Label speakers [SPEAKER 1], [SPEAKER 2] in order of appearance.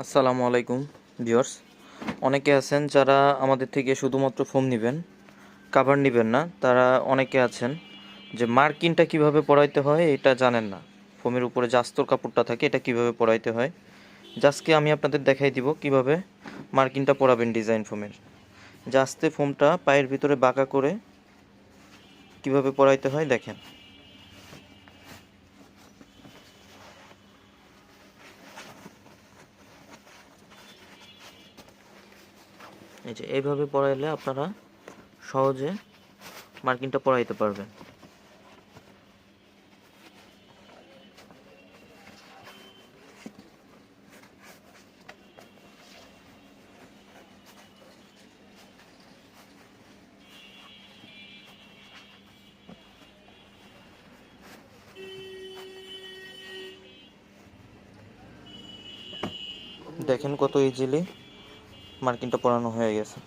[SPEAKER 1] আসসালামু আলাইকুম ভিউয়ার্স। অনেকে আছেন যারা আমাদের থেকে শুধুমাত্র ফোম নেবেন, কাভার নেবেন না। তারা অনেকে আছেন যে মার্কিনটা কিভাবে পরাইতে হয় এটা জানেন না। ফোমের উপরে যে আস্তর কাপড়টা থাকে এটা কিভাবে পরাইতে হয়, জাস্টকে আমি আপনাদের দেখাই দিব কিভাবে মার্কিনটা পরাবেন ডিজাইন ফোমের। জাস্তে ফোমটা পায়ের ভিতরে বাঁকা করে কিভাবে পরাইতে হয় দেখেন। এই যে এইভাবে পরাইলে আপনারা সহজে মার্কিনটা পরাইতে পারবেন। দেখেন কত ইজিলি মার্কিনটা পরানো হয়ে গেছে।